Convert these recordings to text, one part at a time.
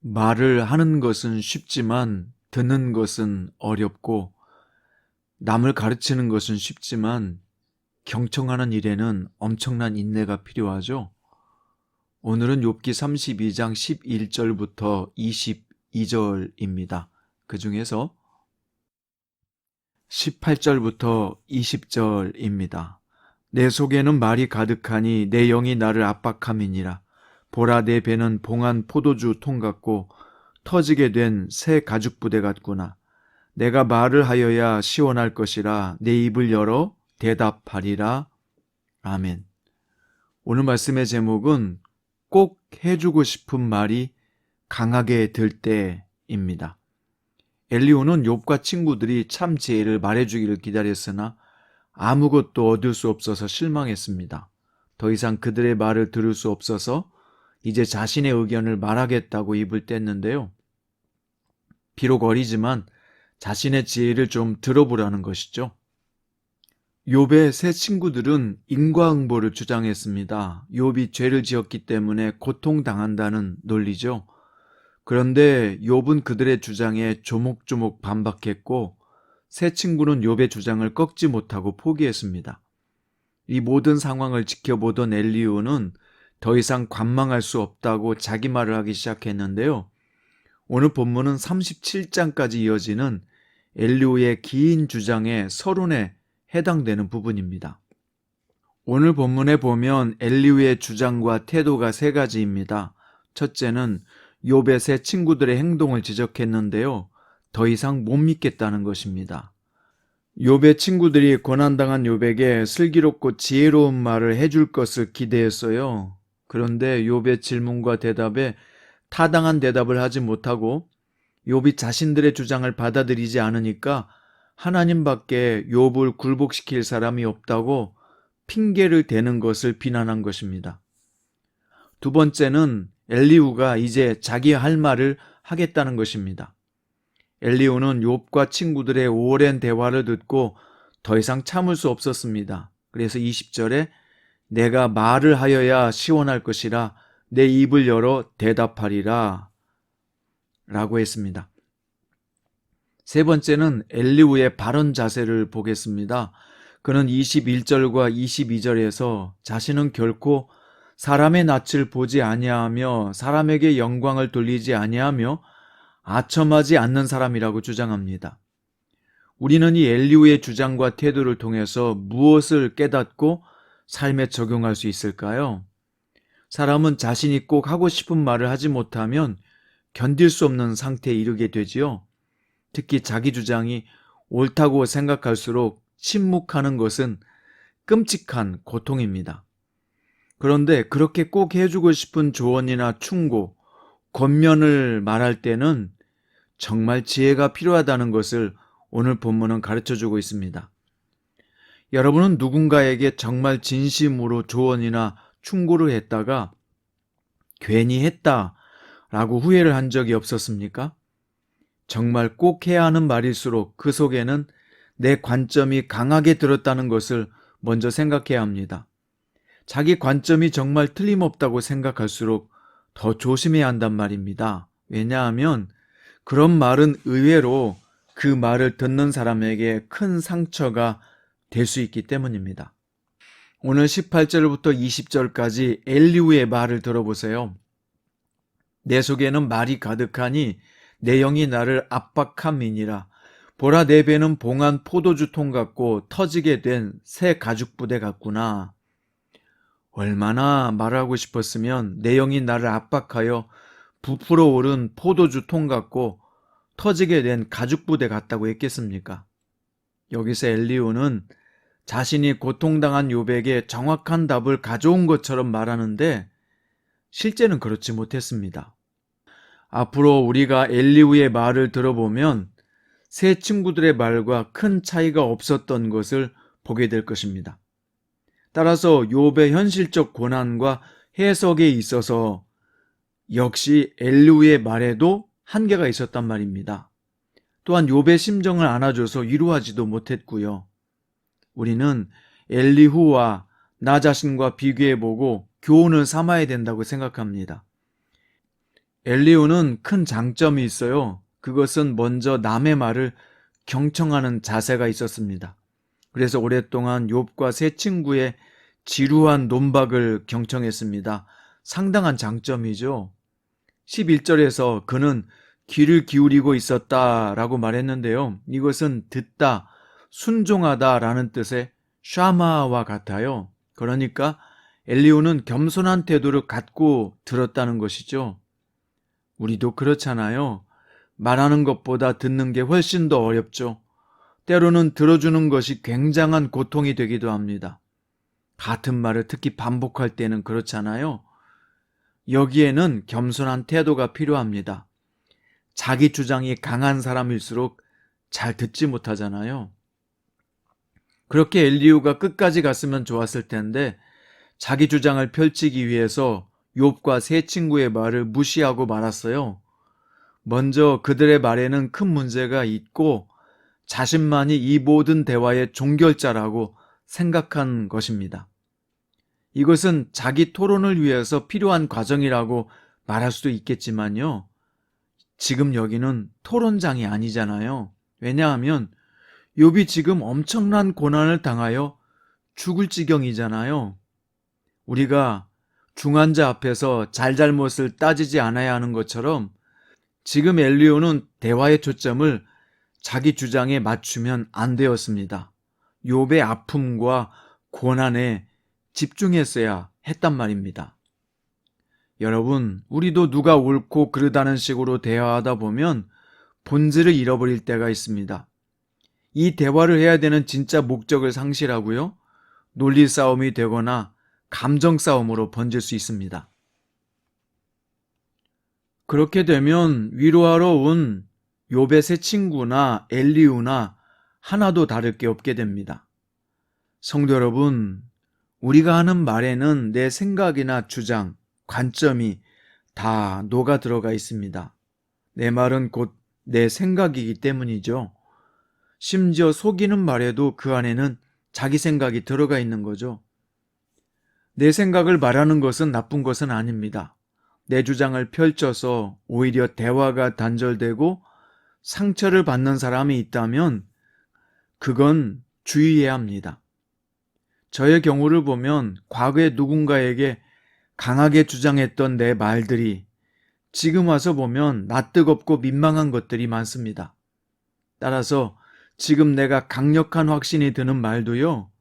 말을 하는 것은 쉽지만 듣는 것은 어렵고, 남을 가르치는 것은 쉽지만 경청하는 일에는 엄청난 인내가 필요하죠. 오늘은 욥기 32장 11절부터 22절입니다. 그 중에서 18절부터 20절입니다. 내 속에는 말이 가득하니 내 영이 나를 압박함이니라. 보라, 내 배는 봉한 포도주 통 같고 터지게 된 새 가죽 부대 같구나. 내가 말을 하여야 시원할 것이라. 내 입을 열어 대답하리라. 아멘. 오늘 말씀의 제목은 꼭 해주고 싶은 말이 강하게 들 때입니다. 엘리후는 욥과 친구들이 참 지혜를 말해주기를 기다렸으나 아무것도 얻을 수 없어서 실망했습니다. 더 이상 그들의 말을 들을 수 없어서 이제 자신의 의견을 말하겠다고 입을 뗐는데요. 비록 어리지만 자신의 지혜를 좀 들어보라는 것이죠. 욥의 세 친구들은 인과응보를 주장했습니다. 욥이 죄를 지었기 때문에 고통당한다는 논리죠. 그런데 욥은 그들의 주장에 조목조목 반박했고, 세 친구는 욥의 주장을 꺾지 못하고 포기했습니다. 이 모든 상황을 지켜보던 엘리후는 더 이상 관망할 수 없다고 자기 말을 하기 시작했는데요. 오늘 본문은 37장까지 이어지는 엘리후의 긴 주장의 서론에 해당되는 부분입니다. 오늘 본문에 보면 엘리후의 주장과 태도가 세 가지입니다. 첫째는 욥의 세 친구들의 행동을 지적했는데요. 더 이상 못 믿겠다는 것입니다. 욥의 친구들이 고난당한 욥에게 슬기롭고 지혜로운 말을 해줄 것을 기대했어요. 그런데 욥의 질문과 대답에 타당한 대답을 하지 못하고 욥이 자신들의 주장을 받아들이지 않으니까 하나님밖에 욥을 굴복시킬 사람이 없다고 핑계를 대는 것을 비난한 것입니다. 두 번째는 엘리후가 이제 자기 할 말을 하겠다는 것입니다. 엘리후는 욥과 친구들의 오랜 대화를 듣고 더 이상 참을 수 없었습니다. 그래서 20절에 내가 말을 하여야 시원할 것이라. 내 입을 열어 대답하리라 라고 했습니다. 세 번째는 엘리후의 발언 자세를 보겠습니다. 그는 21절과 22절에서 자신은 결코 사람의 낯을 보지 아니하며 사람에게 영광을 돌리지 아니하며 아첨하지 않는 사람이라고 주장합니다. 우리는 이 엘리후의 주장과 태도를 통해서 무엇을 깨닫고 삶에 적용할 수 있을까요? 사람은 자신이 꼭 하고 싶은 말을 하지 못하면 견딜 수 없는 상태에 이르게 되지요. 특히 자기 주장이 옳다고 생각할수록 침묵하는 것은 끔찍한 고통입니다. 그런데 그렇게 꼭 해주고 싶은 조언이나 충고, 권면을 말할 때는 정말 지혜가 필요하다는 것을 오늘 본문은 가르쳐주고 있습니다. 여러분은 누군가에게 정말 진심으로 조언이나 충고를 했다가 괜히 했다라고 후회를 한 적이 없었습니까? 정말 꼭 해야 하는 말일수록 그 속에는 내 관점이 강하게 들었다는 것을 먼저 생각해야 합니다. 자기 관점이 정말 틀림없다고 생각할수록 더 조심해야 한단 말입니다. 왜냐하면 그런 말은 의외로 그 말을 듣는 사람에게 큰 상처가 될 수 있기 때문입니다. 오늘 18절부터 20절까지 엘리후의 말을 들어보세요. 내 속에는 말이 가득하니 내 영이 나를 압박함이니라. 보라, 내 배는 봉한 포도주통 같고 터지게 된 새 가죽 부대 같구나. 얼마나 말하고 싶었으면 내 영이 나를 압박하여 부풀어 오른 포도주통 같고 터지게 된 가죽 부대 같다고 했겠습니까? 여기서 엘리후는 자신이 고통당한 욥에게 정확한 답을 가져온 것처럼 말하는데 실제는 그렇지 못했습니다. 앞으로 우리가 엘리후의 말을 들어보면 세 친구들의 말과 큰 차이가 없었던 것을 보게 될 것입니다. 따라서 욥의 현실적 고난과 해석에 있어서 역시 엘리후의 말에도 한계가 있었단 말입니다. 또한 욥의 심정을 안아줘서 위로하지도 못했고요. 우리는 엘리후와 나 자신과 비교해보고 교훈을 삼아야 된다고 생각합니다. 엘리후는 큰 장점이 있어요. 그것은 먼저 남의 말을 경청하는 자세가 있었습니다. 그래서 오랫동안 욥과 세 친구의 지루한 논박을 경청했습니다. 상당한 장점이죠. 11절에서 그는 귀를 기울이고 있었다라고 말했는데요. 이것은 듣다, 순종하다라는 뜻의 샤마와 같아요. 그러니까 엘리후는 겸손한 태도를 갖고 들었다는 것이죠. 우리도 그렇잖아요. 말하는 것보다 듣는 게 훨씬 더 어렵죠. 때로는 들어주는 것이 굉장한 고통이 되기도 합니다. 같은 말을 특히 반복할 때는 그렇잖아요. 여기에는 겸손한 태도가 필요합니다. 자기 주장이 강한 사람일수록 잘 듣지 못하잖아요. 그렇게 엘리후가 끝까지 갔으면 좋았을 텐데 자기 주장을 펼치기 위해서 욥과 세 친구의 말을 무시하고 말았어요. 먼저 그들의 말에는 큰 문제가 있고 자신만이 이 모든 대화의 종결자라고 생각한 것입니다. 이것은 자기 토론을 위해서 필요한 과정이라고 말할 수도 있겠지만요. 지금 여기는 토론장이 아니잖아요. 왜냐하면 욥이 지금 엄청난 고난을 당하여 죽을 지경이잖아요. 우리가 중환자 앞에서 잘잘못을 따지지 않아야 하는 것처럼 지금 엘리후는 대화의 초점을 자기 주장에 맞추면 안 되었습니다. 욥의 아픔과 고난에 집중했어야 했단 말입니다. 여러분, 우리도 누가 옳고 그르다는 식으로 대화하다 보면 본질을 잃어버릴 때가 있습니다. 이 대화를 해야 되는 진짜 목적을 상실하고요. 논리 싸움이 되거나 감정 싸움으로 번질 수 있습니다. 그렇게 되면 위로하러 온 욥의 세 친구나 엘리후나 하나도 다를 게 없게 됩니다. 성도 여러분, 우리가 하는 말에는 내 생각이나 주장, 관점이 다 녹아 들어가 있습니다. 내 말은 곧 내 생각이기 때문이죠. 심지어 속이는 말에도 그 안에는 자기 생각이 들어가 있는 거죠. 내 생각을 말하는 것은 나쁜 것은 아닙니다. 내 주장을 펼쳐서 오히려 대화가 단절되고 상처를 받는 사람이 있다면 그건 주의해야 합니다. 저의 경우를 보면 과거에 누군가에게 강하게 주장했던 내 말들이 지금 와서 보면 낯뜨겁고 민망한 것들이 많습니다. 따라서 지금 내가 강력한 확신이 드는 말도요,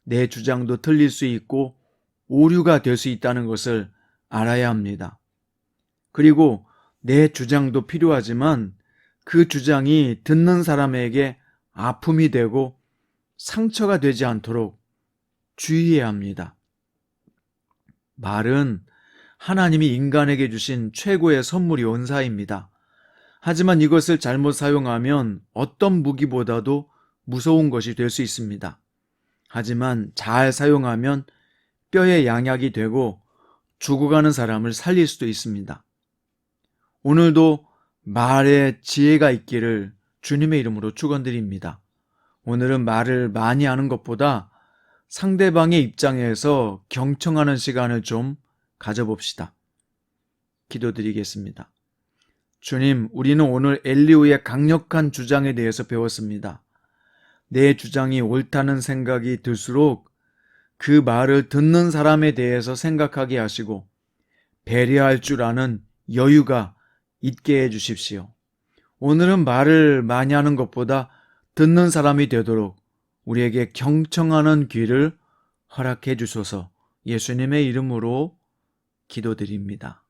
내 주장도 틀릴 수 있고 오류가 될 수 있다는 것을 알아야 합니다. 그리고 내 주장도 필요하지만 그 주장이 듣는 사람에게 아픔이 되고 상처가 되지 않도록 주의해야 합니다. 말은 하나님이 인간에게 주신 최고의 선물이 원사입니다. 하지만 이것을 잘못 사용하면 어떤 무기보다도 무서운 것이 될 수 있습니다. 하지만 잘 사용하면 뼈의 양약이 되고 죽어가는 사람을 살릴 수도 있습니다. 오늘도 말에 지혜가 있기를 주님의 이름으로 축원드립니다. 오늘은 말을 많이 하는 것보다 상대방의 입장에서 경청하는 시간을 좀 가져봅시다. 기도드리겠습니다. 주님, 우리는 오늘 엘리후의 강력한 주장에 대해서 배웠습니다. 내 주장이 옳다는 생각이 들수록 그 말을 듣는 사람에 대해서 생각하게 하시고 배려할 줄 아는 여유가 있게 해 주십시오. 오늘은 말을 많이 하는 것보다 듣는 사람이 되도록 우리에게 경청하는 귀를 허락해 주소서. 예수님의 이름으로 기도드립니다.